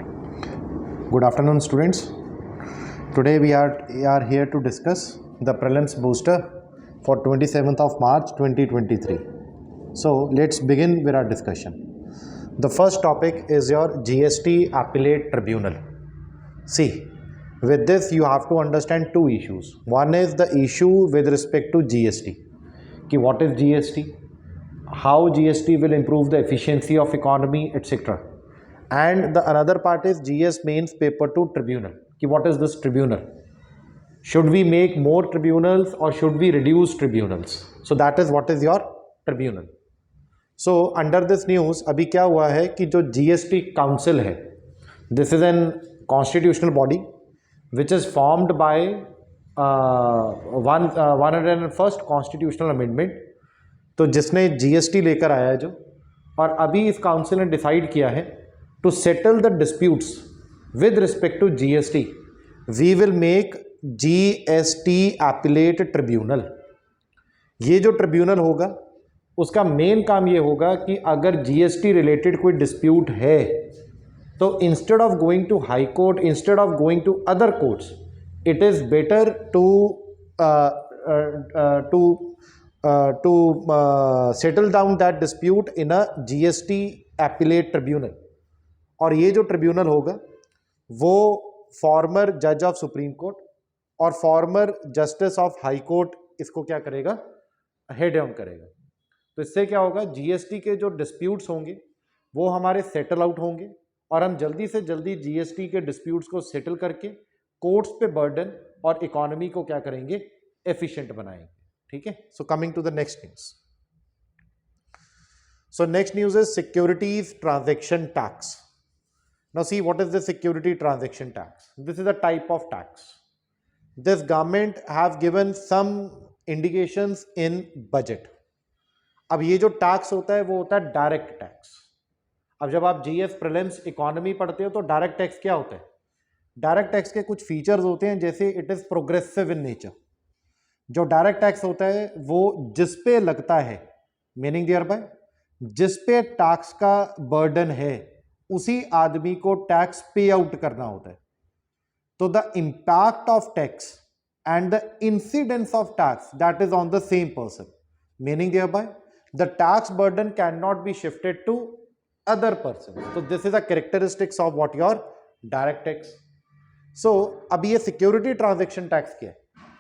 Good afternoon, students. Today we are here to discuss the prelims booster for 27th of March 2023. So let's begin with our discussion. The first topic is your GST Appellate Tribunal. See, with this you have to understand two issues. One is the issue with respect to GST. Ki what is GST? How GST will improve the efficiency of economy, etc. And the another part is GS mains paper to tribunal. Ki what is this tribunal? Should we make more tribunals or should we reduce tribunals? So that is what is your tribunal. So under this news अभी क्या हुआ है कि जो GST council है, this is an constitutional body which is formed by 101st constitutional amendment. तो जिसने GST लेकर आया है जो, और अभी इस काउंसिल ने डिसाइड किया है to settle the disputes with respect to GST, we will make GST Appellate Tribunal. ये जो ट्रिब्यूनल होगा उसका मेन काम ये होगा कि अगर GST रिलेटेड कोई डिस्प्यूट है तो instead of going to high court, instead of going to other courts, it is better to settle down that dispute in a GST Appellate Tribunal. और ये जो ट्रिब्यूनल होगा वो फॉर्मर जज ऑफ सुप्रीम कोर्ट और former justice of high court इसको क्या करेगा, हेड ऑन करेगा. तो इससे क्या होगा, जीएसटी के जो डिस्प्यूट्स होंगे वो हमारे सेटल आउट होंगे और हम जल्दी से जल्दी जीएसटी के डिस्प्यूट्स को सेटल करके कोर्ट्स पे बर्डन और इकोनॉमी को क्या करेंगे, एफिशिएंट बनाएंगे. ठीक है. So coming to the next news. So next news is securities transaction tax. Now see, what is the security transaction tax? This is a type of tax. This government have given some indications in budget. अब ये जो tax होता है वो होता है direct tax. अब जब आप जीएस प्रीलिम्स इकोनॉमी पढ़ते हो तो डायरेक्ट टैक्स क्या होता है? डायरेक्ट टैक्स के कुछ फीचर्स होते हैं, जैसे it is progressive in nature. जो डायरेक्ट टैक्स होता है वो जिस पे लगता है, मीनिंग देयर बाय जिस पे टैक्स का बर्डन है उसी आदमी को टैक्स पे आउट करना होता है. तो the impact of tax and the incidence of tax that is on the same person, meaning thereby the tax burden can not be shifted to other person. तो this is a characteristics of what your direct tax. So अब ये security transaction tax क्या है?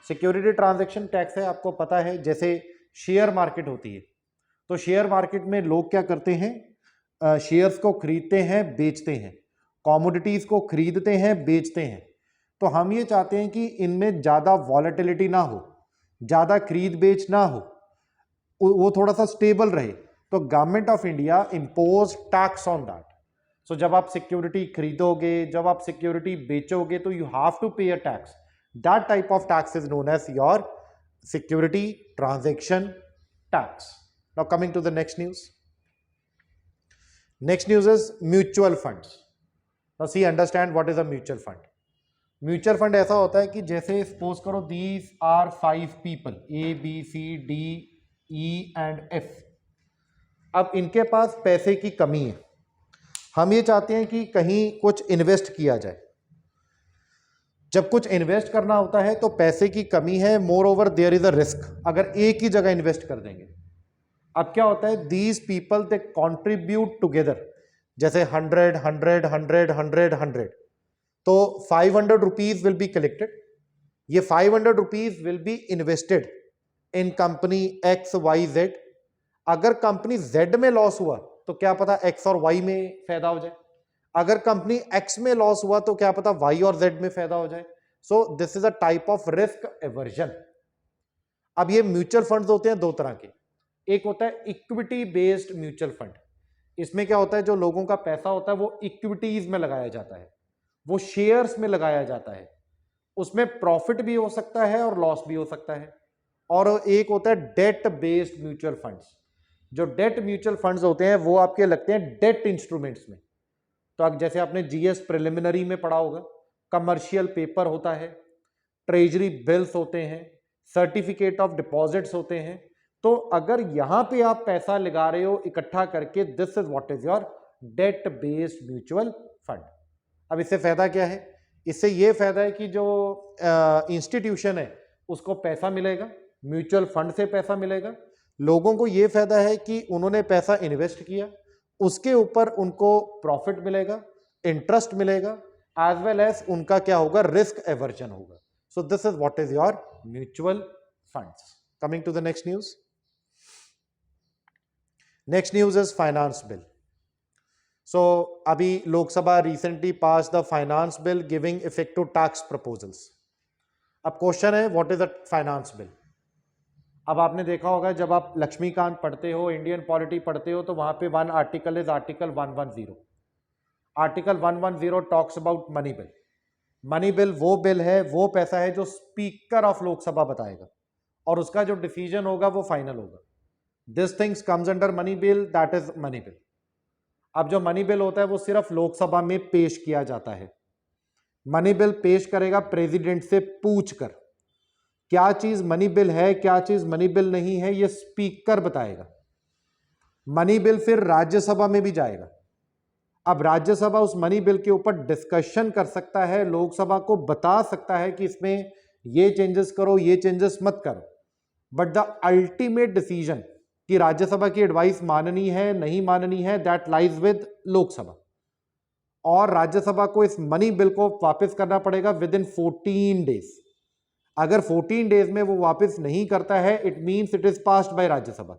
Security transaction tax है, आपको पता है, जैसे शेयर मार्केट होती है तो शेयर मार्केट में लोग क्या करते हैं, शेयर्स को खरीदते हैं बेचते हैं, कमोडिटीज को खरीदते हैं बेचते हैं. तो हम ये चाहते हैं कि इनमें ज़्यादा वॉलेटिलिटी ना हो, ज़्यादा खरीद बेच ना हो, वो थोड़ा सा स्टेबल रहे. तो government of India impose tax on that. So जब आप सिक्योरिटी खरीदोगे, जब आप सिक्योरिटी बेचोगे तो you have to pay a tax. That type of tax is known as your security transaction tax. Now coming to the next news. Next news is mutual funds. Now see, understand what is a mutual fund. Mutual fund ऐसा होता है कि जैसे suppose करो these are 5 people A, B, C, D, E and F. अब इनके पास पैसे की कमी है, हम ये चाहते हैं कि कहीं कुछ इन्वेस्ट किया जाए. जब कुछ इन्वेस्ट करना होता है तो पैसे की कमी है, moreover there is a risk. अगर एक ही जगह इन्वेस्ट कर देंगे, अब क्या होता है, these people they contribute together, जैसे 100 100 100 100 100, तो 500 रुपीज विल बी कलेक्टेड. ये 500 rupees will be invested in company X Y Z. अगर कंपनी जेड में लॉस हुआ तो क्या पता एक्स और वाई में फायदा हो जाए, अगर कंपनी एक्स में लॉस हुआ तो क्या पता वाई और जेड में फायदा हो जाए. सो this is a type of risk aversion. अब ये म्यूचुअल फंड्स होते हैं दो तरह के. एक होता है इक्विटी बेस्ड म्यूचुअल फंड. इसमें क्या होता है, जो लोगों का पैसा होता है वो इक्विटीज में लगाया जाता है, वो शेयर्स में लगाया जाता है. उसमें प्रॉफिट भी हो सकता है और लॉस भी हो सकता है. और एक होता है डेट बेस्ड म्यूचुअल फंड्स. जो डेट म्यूचुअल फंड्स होते हैं वो आपके लगते हैं डेट इंस्ट्रूमेंट्स में. तो अब जैसे आपने जीएस प्रिलिमिनरी में पढ़ा होगा, कमर्शियल पेपर होता है, ट्रेजरी बिल्स होते हैं, सर्टिफिकेट ऑफ डिपॉजिट्स होते हैं. तो अगर यहां पे आप पैसा लगा रहे हो इकट्ठा करके, this is what is your debt based mutual fund. अब इससे फायदा क्या है? इससे ये फायदा है कि जो इंस्टीट्यूशन है उसको पैसा मिलेगा, म्यूचुअल फंड से पैसा मिलेगा, लोगों को ये फायदा है कि उन्होंने पैसा इन्वेस्ट किया, उसके ऊपर उनको प्रॉफिट मिलेगा, इंटरेस्ट मिलेगा, एज वेल एज उनका क्या होगा, रिस्क एवर्जन होगा. So this is what is your mutual funds. Coming to the next news. Next news is finance bill. So अभी Lok Sabha recently pass the finance bill giving effect to tax proposals. अब question है what is a finance bill. अब आपने देखा होगा जब आप लक्ष्मीकांत पढ़ते हो, इंडियन पॉलिटी पढ़ते हो, तो वहां पे one article is article 110. Article 110 talks about money bill. Money bill वो बिल है, वो पैसा है जो स्पीकर ऑफ लोकसभा बताएगा और उसका जो डिसीजन होगा वो फाइनल होगा. This things comes under money bill, that is money bill. अब जो मनी बिल होता है वो सिर्फ लोकसभा में पेश किया जाता है. मनी बिल पेश करेगा प्रेसिडेंट से पूछकर. क्या चीज मनी बिल है, क्या चीज मनी बिल नहीं है, ये स्पीकर बताएगा. मनी बिल फिर राज्यसभा में भी जाएगा. अब राज्यसभा उस मनी बिल के ऊपर डिस्कशन कर सकता है, लोकसभा को बता सकता है कि इसमें ये चेंजेस करो, ये चेंजेस मत करो. बट द अल्टीमेट डिसीजन कि राज्यसभा की एडवाइस माननी है नहीं माननी है, दैट लाइज विद लोकसभा. और राज्यसभा को इस मनी बिल को वापस करना पड़ेगा विद इन 14 डेज. अगर 14 डेज में वो वापस नहीं करता है, it means it is passed by Rajya Sabha.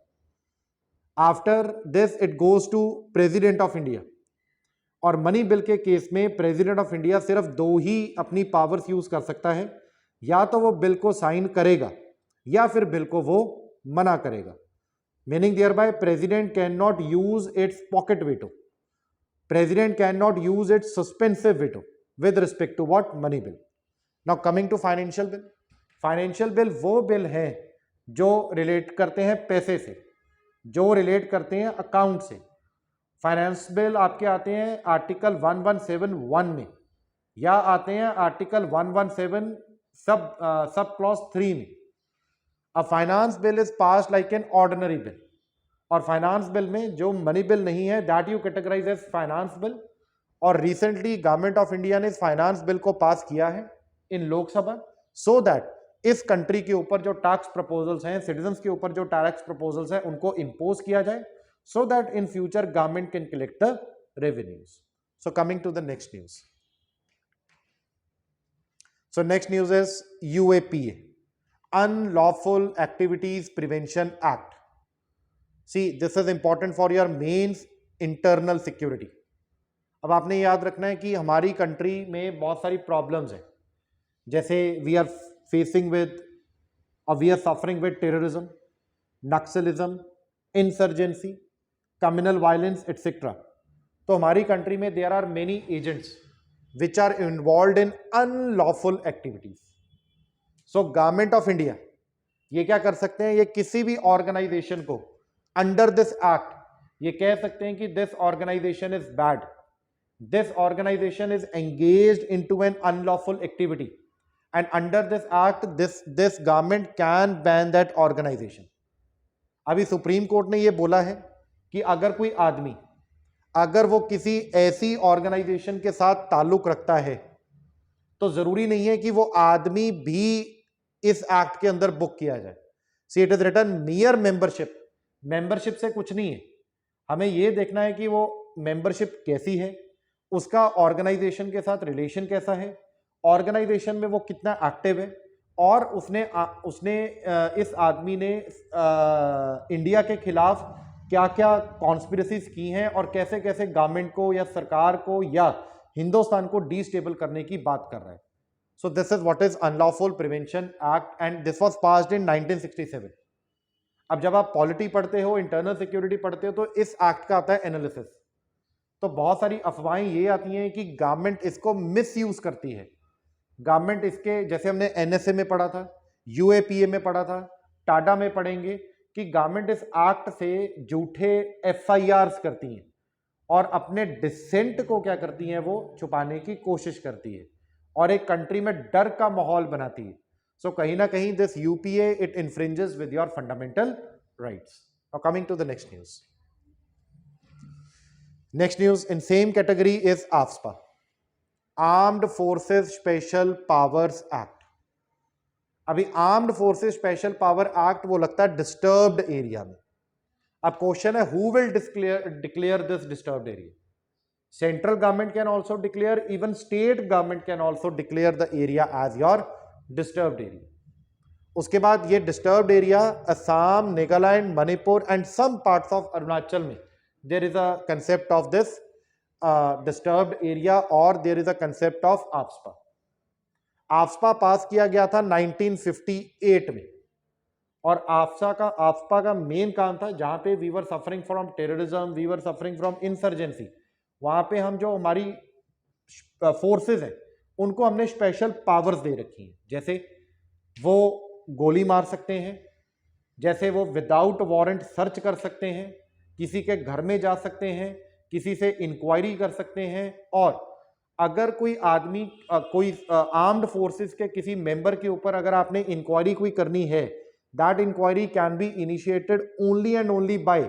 After this it goes to president of India. और मनी बिल के केस में प्रेसिडेंट ऑफ इंडिया सिर्फ दो ही अपनी पावर्स यूज कर सकता है. या तो वो बिल को साइन करेगा या फिर बिल को वो मना करेगा. Meaning thereby president can not use its pocket veto. President can not use its suspensive veto with respect to what, money bill. Now coming to financial bill. Financial bill वो bill है जो relate करते हैं पैसे से, जो relate करते हैं अकाउंट से. फाइनेंस बिल आपके आते हैं आर्टिकल 1171 में, या आते हैं आर्टिकल 117 सब क्लॉज 3 में. A finance bill is pass like an ordinary bill. और फाइनेंस बिल में जो मनी बिल नहीं है, that you categorise as finance bill. और रिसेंटली गवर्नमेंट ऑफ इंडिया ने इस फाइनेंस बिल को पास किया है इन लोकसभा, सो दैट इस कंट्री के ऊपर जो टैक्स प्रपोजल्स हैं, सिटीजन्स के ऊपर जो टैक्स प्रपोजल्स हैं, उनको इंपोज किया जाए, so that in future government can collect the revenues. So coming to the next news. So next news is UAPA, Unlawful Activities Prevention Act. See, this is important for your main internal security. अब आपने याद रखना है कि हमारी country में बहुत सारी प्रॉब्लम्स हैं. जैसे वी आर फेसिंग विद और we are suffering with terrorism, naxalism, insurgency, communal violence etcetera. तो हमारी कंट्री में there are many agents which are involve in unlawful activities. So government of India ये क्या कर सकते हैं, ये किसी भी ऑर्गेनाइजेशन को अंडर दिस एक्ट ये कह सकते हैं कि this organization is bad, this organization is engaged into an unlawful activity, and under this act this government can ban that organization. अभी सुप्रीम कोर्ट ने ये बोला है कि अगर कोई आदमी अगर वो किसी ऐसी ऑर्गेनाइजेशन के साथ ताल्लुक रखता है तो जरूरी नहीं है कि वो आदमी भी इस एक्ट के अंदर बुक किया जाए. See it is written mere membership. Membership से कुछ नहीं है, हमें ये देखना है कि वो मेंबरशिप कैसी है, उसका ऑर्गेनाइजेशन के साथ रिलेशन कैसा है, ऑर्गेनाइजेशन में वो कितना एक्टिव है, और उसने इस आदमी ने इंडिया के खिलाफ क्या क्या कॉन्स्पिरेसीज की हैं और कैसे कैसे गवर्नमेंट को या सरकार को या हिंदुस्तान को डिस्टेबल करने की बात कर रहा है. So this is what is unlawful prevention act and this was passed in 1967. अब जब आप पॉलिटी पढ़ते हो, इंटरनल सिक्योरिटी पढ़ते हो, तो इस एक्ट का आता है एनालिसिस. तो बहुत सारी अफवाहें ये आती हैं कि गवर्नमेंट इसको मिस यूज करती है. गवर्नमेंट इसके, जैसे हमने एनएसए में पढ़ा था, यूएपीए में पढ़ा था, टाडा में पढ़ेंगे कि गवर्नमेंट इस एक्ट से झूठे एफआईआर्स करती हैं और अपने डिसेंट को क्या करती हैं, वो छुपाने की कोशिश करती है और एक कंट्री में डर का माहौल बनाती है. सो कहीं ना कहीं this UPA it infringes with your fundamental rights. Now coming to the next news. Next news in same category is AFSPA. Armed forces special powers act. अभी armed forces special power act वो लगता है disturbed area में। अब question है who will declare this disturbed area? Central government can also declare, even state government can also declare the area as your disturbed area. उसके बाद ये disturbed area Assam, Nagaland, Manipur and some parts of Arunachal में there is a concept of this disturbed area और there is a concept of AFSPA. AFSPA pass किया गया था 1958 में, और आफ्सपा का मेन काम था जहां पे we were suffering from terrorism, we were suffering from insurgency, वहां पे हम जो हमारी फोर्सेस हैं उनको हमने स्पेशल पावर्स दे रखी हैं। जैसे वो गोली मार सकते हैं, जैसे वो विदाउट वारंट सर्च कर सकते हैं, किसी के घर में जा सकते हैं, किसी से इंक्वायरी कर सकते हैं, और अगर कोई आदमी कोई आर्म्ड फोर्सेस के किसी मेंबर के ऊपर अगर आपने इंक्वायरी कोई करनी है, that inquiry can be initiated only and only by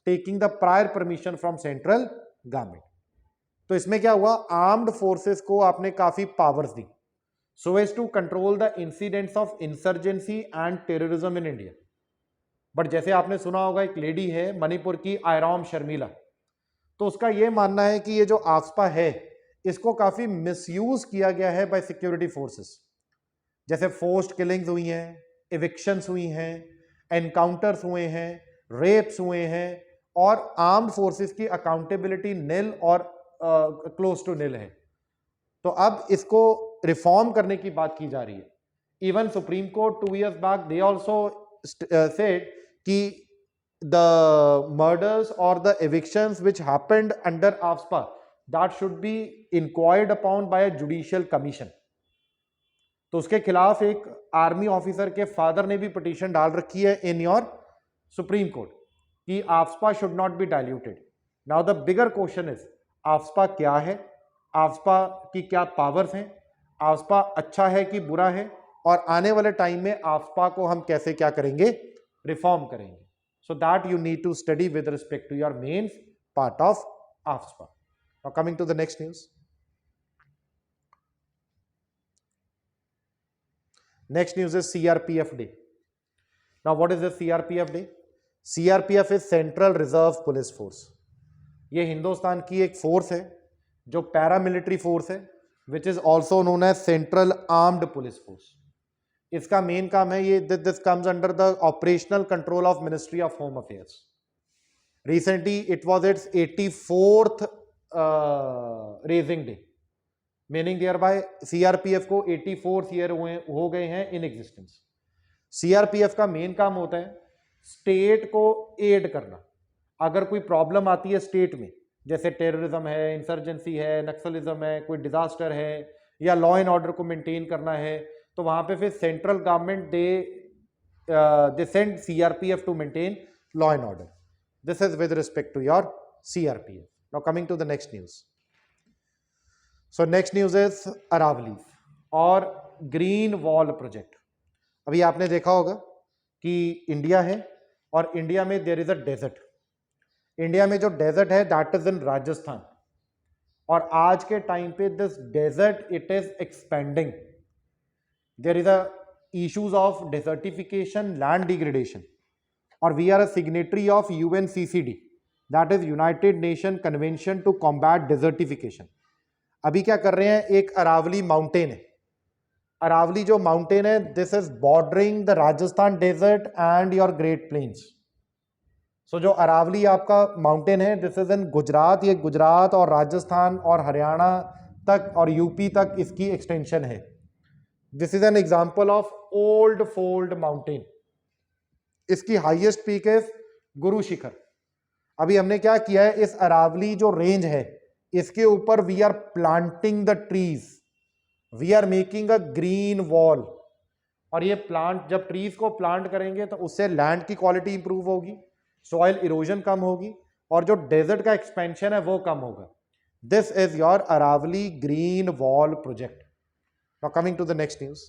taking the prior permission from central government. तो इसमें क्या हुआ, आर्म्ड फोर्सेस को आपने काफी पावर्स दी so as to control the incidents of insurgency and terrorism in India. But जैसे आपने सुना होगा, एक लेडी है मणिपुर की, आयराम शर्मिला, तो उसका यह मानना है कि ये जो आफ्सपा है इसको काफी मिसयूज किया गया है बाय सिक्योरिटी फोर्सेस। जैसे फोर्स्ड किलिंग्स हुई हैं, इविक्शंस हुई हैं, एनकाउंटर्स हुए हैं, रेप्स हुए हैं, और आर्म्ड फोर्सेस की अकाउंटेबिलिटी निल और क्लोज टू निल है। तो अब इसको रिफॉर्म करने की बात की जा रही है। Even supreme court 2 years back they also said कि द मर्डर्स और the evictions which happened under AFSPA that should be inquired upon by a judicial commission। तो उसके खिलाफ एक आर्मी ऑफिसर के फादर ने भी पिटीशन डाल रखी है इन योर सुप्रीम कोर्ट कि AFSPA should not be diluted. Now the bigger question is, AFSPA क्या है, आफ्सपा की क्या पावर्स हैं, आफ्सपा अच्छा है कि बुरा है, और आने वाले टाइम में आफ्सपा को हम कैसे क्या करेंगे, रिफॉर्म करेंगे। So that you need to study with respect to your main part of AFSPA. Now coming to the next news. Next news is CRPF Day. Now what is the CRPF Day? CRPF is Central Reserve Police Force. ये हिंदुस्तान की एक force है जो paramilitary force है, which is also known as central armed police force. इसका main काम है ये, this comes under the operational control of ministry of home affairs. Recently it was its 84th raising day, meaning thereby CRPF को 84th year हो गए हैं in existence. CRPF का main काम होता है स्टेट को एड करना। अगर कोई प्रॉब्लम आती है स्टेट में, जैसे टेररिज्म है, इंसर्जेंसी है, नक्सलिज्म है, कोई डिजास्टर है, या लॉ एंड ऑर्डर को मेंटेन करना है, तो वहां पे फिर central government they send CRPF to maintain law and order. This is with respect to your CRPF. Now coming to the next news. So next news is Aravalli और green wall project. अभी आपने देखा होगा कि इंडिया है और India में there is a desert. India में जो डेजर्ट है दैट इज इन राजस्थान, और आज के टाइम पे this desert it is expanding. There is a issues of desertification, land degradation, और we are a signatory of UNCCD, that is United Nation convention to combat desertification. अभी क्या कर रहे हैं, एक अरावली माउंटेन है, अरावली जो माउंटेन है this is bordering the Rajasthan desert and your great plains. सो जो अरावली आपका माउंटेन है दिस इज इन गुजरात। ये गुजरात और राजस्थान और हरियाणा तक और यूपी तक इसकी एक्सटेंशन है। This is an example of old fold mountain. इसकी हाईएस्ट पीक है गुरु शिखर। अभी हमने क्या किया है, इस अरावली जो रेंज है इसके ऊपर we are planting the trees, we are making a green wall. और ये प्लांट, जब ट्रीज को प्लांट करेंगे तो उससे लैंड की क्वालिटी इंप्रूव होगी, सॉइल इरोजन कम होगी, और जो डेजर्ट का एक्सपेंशन है वो कम होगा। This is your Aravalli green wall project. Now coming to the next news.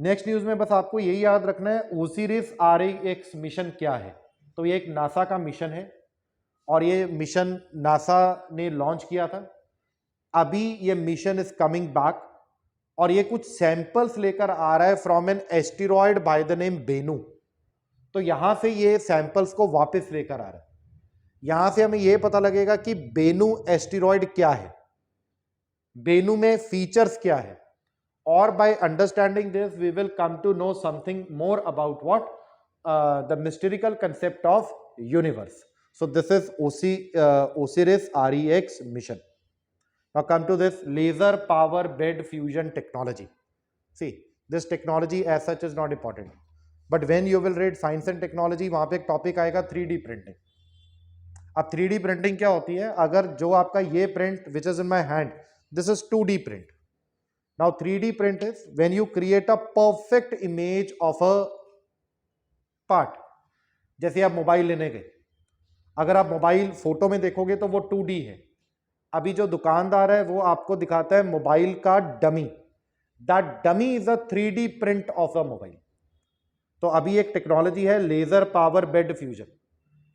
Next news में बस आपको यही याद रखना है ओसिरिस RAX मिशन क्या है। तो ये एक नासा का मिशन है, और ये मिशन नासा ने लॉन्च किया था अभी ये मिशन इज कमिंग बैक और ये कुछ सैंपल्स लेकर आ रहा है from an asteroid by the name Bennu. तो यहां से ये सैंपल्स को वापस लेकर आ रहा है। यहां से हमें ये पता लगेगा कि बेनू एस्टेरॉयड क्या है, बेनू में फीचर्स क्या है, और by understanding this we will come to know something more about what the mystical concept of universe. So this is OSIRIS REX mission. Now come to this laser power bed fusion technology. See, this technology as such is not important, but when you will read science and technology, वहां पे एक topic आएगा 3D printing. अब 3D printing क्या होती है? अगर जो आपका ये print which is in my hand, this is 2D print. Now 3D print is when you create a perfect image of a part. जैसे आप मोबाइल लेने गए, अगर आप मोबाइल फोटो में देखोगे तो वो 2D है। अभी जो दुकानदार है वो आपको दिखाता है मोबाइल का dummy, that dummy is a 3D print of a mobile. तो अभी एक टेक्नोलॉजी है लेजर पावर बेड फ्यूजन।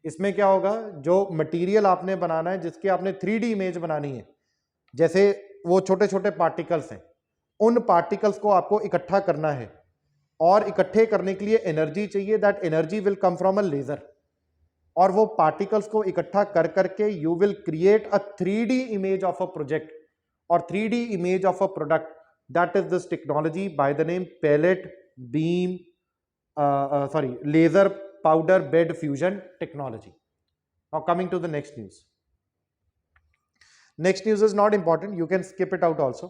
इसमें क्या होगा, जो मटेरियल आपने बनाना है, जिसकी आपने 3D इमेज बनानी है, जैसे वो छोटे छोटे पार्टिकल्स हैं, उन पार्टिकल्स को आपको इकट्ठा करना है, और इकट्ठे करने के लिए एनर्जी चाहिए। That energy will come from a laser, और वो पार्टिकल्स को इकट्ठा कर करके you will create a 3D image of a project और 3D image of a product. That is this technology by the name pellet beam laser powder bed fusion technology. Now coming to the next news. Next news is not important, you can skip it out also.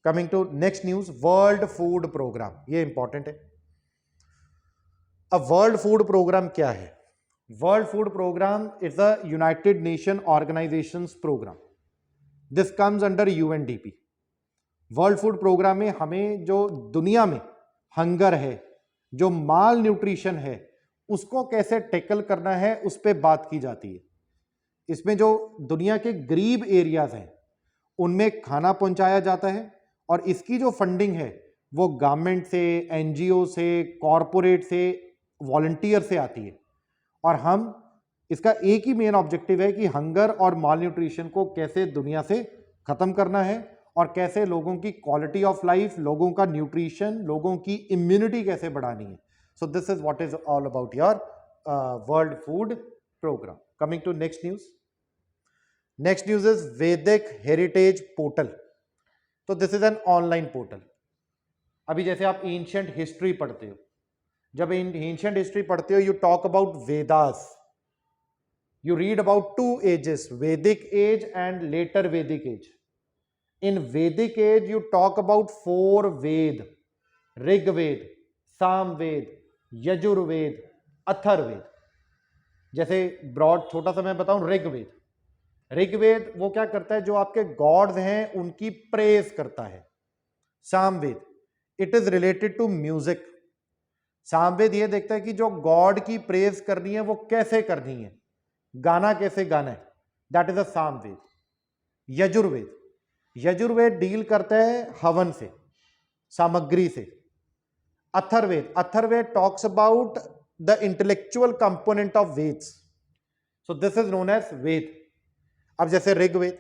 Coming to next news, world food programme, ये important है। अब world food programme क्या है? World Food Program is a United Nations Organization's program. This comes under UNDP. World Food Program में हमें जो दुनिया में हंगर है, जो माल न्यूट्रिशन है, उसको कैसे टैकल करना है, उस पर बात की जाती है। इसमें जो दुनिया के गरीब एरियाज हैं उनमें खाना पहुंचाया जाता है, और इसकी जो फंडिंग है वो गवर्नमेंट से, NGO से, कॉरपोरेट से, वॉलंटियर से आती है। और हम इसका एक ही मेन ऑब्जेक्टिव है कि हंगर और माल न्यूट्रिशन को कैसे दुनिया से खत्म करना है, और कैसे लोगों की क्वालिटी ऑफ लाइफ, लोगों का न्यूट्रिशन, लोगों की इम्यूनिटी कैसे बढ़ानी है। So this is what is all about your world food program. Coming to next news. Next news is vedic heritage portal. So this is an online portal. अभी जैसे आप एंशिएंट हिस्ट्री पढ़ते हो, जब एंशिएंट हिस्ट्री पढ़ते हो, you talk about Vedas, you read about 2 ages, vedic age and later vedic age. In vedic age you talk about 4 Veda, Rigveda, Samaveda, Yajurveda, Atharvaveda. जैसे broad छोटा सा मैं बताऊं, ऋग्वेद, ऋग्वेद वो क्या करता है, जो आपके गॉड्स हैं उनकी प्रेज करता है। Samaveda, it is related to music. Samaveda ये देखता है कि जो गॉड की प्रेज करनी है वो कैसे करनी है, गाना कैसे गाना है, that is a Samaveda. Yajurveda, Yajurveda deal करता है हवन से, सामग्री से। Atharvaveda, Atharvaveda talks about the intellectual component of Vedas. So this is known as Veda. अब जैसे ऋग्वेद,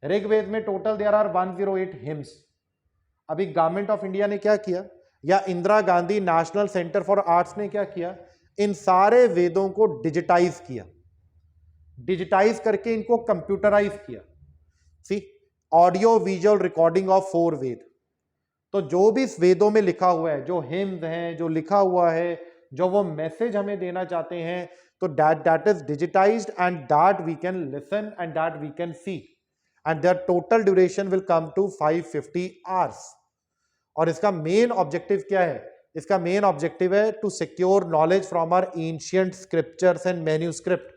ऋग्वेद में टोटल देयर आर 108 हिम्स। अभी गवर्नमेंट ऑफ इंडिया ने क्या किया, या Indira Gandhi national centre for arts ने क्या किया, इन सारे वेदों को डिजिटाइज किया, डिजिटाइज करके इनको कंप्यूटराइज किया। सी, ऑडियो विजुअल रिकॉर्डिंग ऑफ 4 वेद। तो जो भी इस वेदों में लिखा हुआ है, जो हिम्स हैं, जो लिखा हुआ है, जो वो मैसेज हमें देना चाहते हैं, तो that is digitized and that we can listen and that we can see, and their total duration will come to 550 hours. और इसका मेन ऑब्जेक्टिव क्या है? इसका मेन ऑब्जेक्टिव है to secure knowledge from our ancient scriptures and manuscript.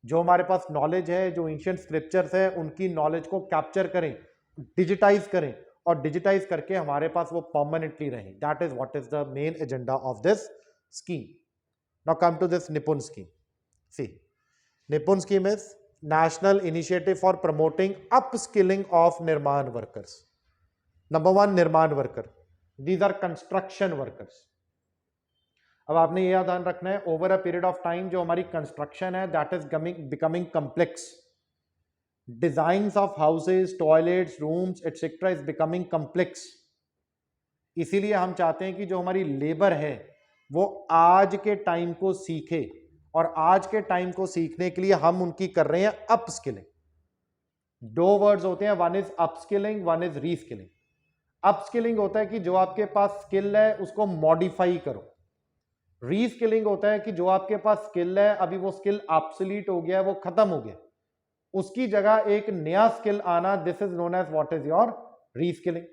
जो हमारे पास knowledge है, जो एंशिएंट स्क्रिप्चर्स है, उनकी नॉलेज को कैप्चर करें, डिजिटाइज करें, और डिजिटाइज करके हमारे पास वो परमानेंटली रहे। That is what is the main agenda of this scheme. Now come to this Nipun scheme. See, Nipun scheme is national initiative for promoting upskilling of निर्माण वर्कर्स। नंबर 1, निर्माण worker, these are construction workers. अब आपने ये ध्यान रखना है, over a period of time जो हमारी कंस्ट्रक्शन है that is becoming complex. designs of houses, toilets, rooms, etc. is becoming complex. इसीलिए हम चाहते हैं कि जो हमारी लेबर है वो आज के टाइम को सीखे, और आज के टाइम को सीखने के लिए हम उनकी कर रहे हैं अपस्किलिंग. दो वर्ड्स होते हैं, one is upskilling, one is reskilling. Upskilling होता है कि जो आपके पास स्किल है उसको मॉडिफाई करो. रीस्किलिंग होता है कि जो आपके पास स्किल है अभी वो स्किल ऑब्सोलीट हो गया है, वो खत्म हो गया, उसकी जगह एक नया स्किल आना, this is known as what is your reskilling.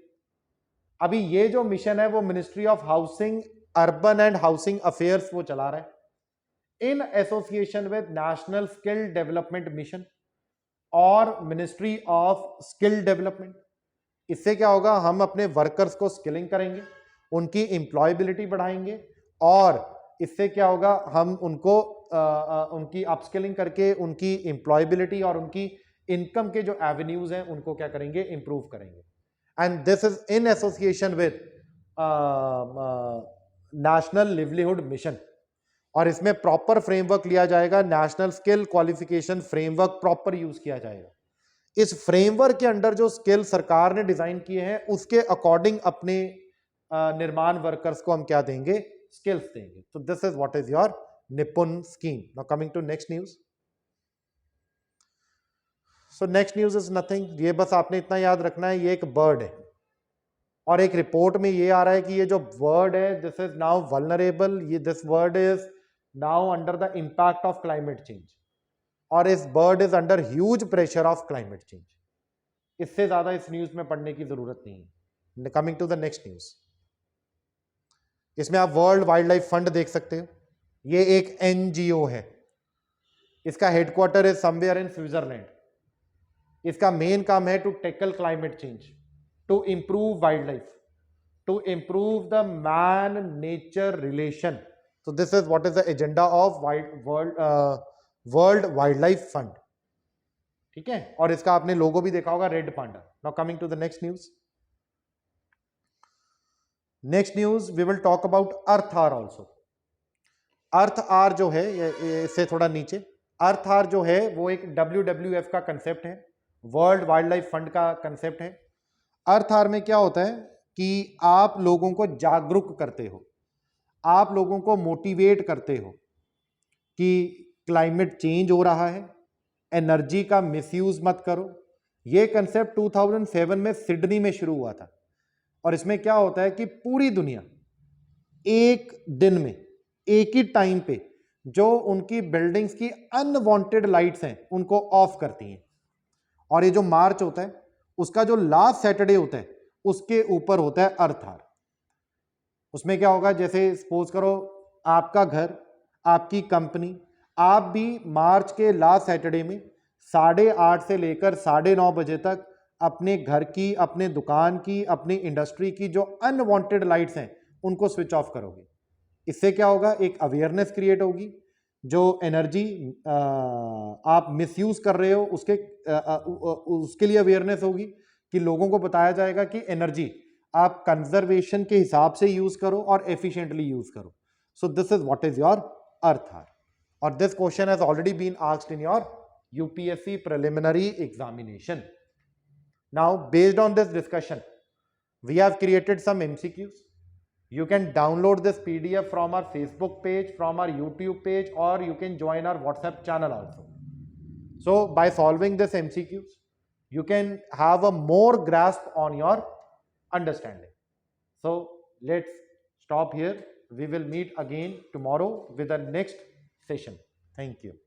अभी ये जो मिशन है वो ministry of housing, urban and housing affairs वो चला रहा है in association with national skill development mission और मिनिस्ट्री ऑफ स्किल डेवलपमेंट. इससे क्या होगा, हम अपने वर्कर्स को स्किलिंग करेंगे, उनकी एम्प्लॉयबिलिटी बढ़ाएंगे, और इससे क्या होगा, हम उनको उनकी अपस्किलिंग करके उनकी एम्प्लॉयबिलिटी और उनकी इनकम के जो एवेन्यूज हैं उनको क्या करेंगे, इंप्रूव करेंगे. And this is in association with national livelihood mission. और इसमें प्रॉपर फ्रेमवर्क लिया जाएगा, national skill qualification framework proper use किया जाएगा. इस फ्रेमवर्क के अंडर जो स्किल सरकार ने डिजाइन किए हैं उसके अकॉर्डिंग अपने निर्माण वर्कर्स को हम क्या देंगे, स्किल्स देंगे. तो this is what is your Nipun scheme. Now coming to next news. So next news is nothing, ये बस आपने इतना याद रखना है, ये एक बर्ड है और एक रिपोर्ट में ये आ रहा है कि ये जो बर्ड है दिस इज नाउ वल्नरेबल, ये this bird is now under the impact of climate change, और इस bird is under huge pressure of climate change. इससे ज्यादा इस न्यूज में पढ़ने की जरूरत नहीं है. Coming to the next news, इसमें आप वर्ल्ड वाइल्ड लाइफ फंड देख सकते हो. ये एक एनजीओ है, इसका headquarter is somewhere in Switzerland. इसका मेन काम है to tackle climate change, to improve wildlife, to improve the man nature relation. So this is what is the agenda of World Wildlife Fund. ठीक है, और इसका आपने logo भी देखा होगा, red panda. Now coming to the next news. Next news we will talk about Earth Hour also. Earth Hour जो है, इससे थोड़ा नीचे, अर्थ आर जो है वो एक WWF का कंसेप्ट है, वर्ल्ड वाइल्ड लाइफ फंड का कंसेप्ट है. अर्थ आर में क्या होता है कि आप लोगों को जागरूक करते हो, आप लोगों को मोटिवेट करते हो कि क्लाइमेट चेंज हो रहा है, एनर्जी का मिसयूज मत करो. ये कंसेप्ट 2007 में सिडनी में शुरू हुआ था, और इसमें क्या होता है कि पूरी दुनिया एक दिन में एक ही टाइम पे जो उनकी बिल्डिंग्स की अनवांटेड लाइट्स हैं उनको ऑफ करती हैं. और ये जो मार्च होता है उसका जो लास्ट सैटरडे होता है उसके ऊपर होता है अर्थ आवर. उसमें क्या होगा, जैसे सपोज करो आपका घर, आपकी कंपनी, आप भी मार्च के लास्ट सैटरडे में 8:30 से लेकर 9:30 बजे तक अपने घर की, अपने दुकान की, अपनी इंडस्ट्री की जो अनवांटेड लाइट्स हैं उनको स्विच ऑफ करोगे. इससे क्या होगा, एक अवेयरनेस क्रिएट होगी. जो एनर्जी आप मिसयूज कर रहे हो उसके लिए अवेयरनेस होगी, कि लोगों को बताया जाएगा कि एनर्जी आप कंजर्वेशन के हिसाब से यूज करो और एफिशिएंटली यूज करो. So this is what is your earth hour. और this question has already been asked in your UPSC preliminary examination. Now based on this discussion we have created some MCQs. You can download this PDF from our Facebook page, from our YouTube page, or you can join our WhatsApp channel also. So by solving this MCQs you can have a more grasp on your understanding. So let's stop here. We will meet again tomorrow with the next session. Thank you.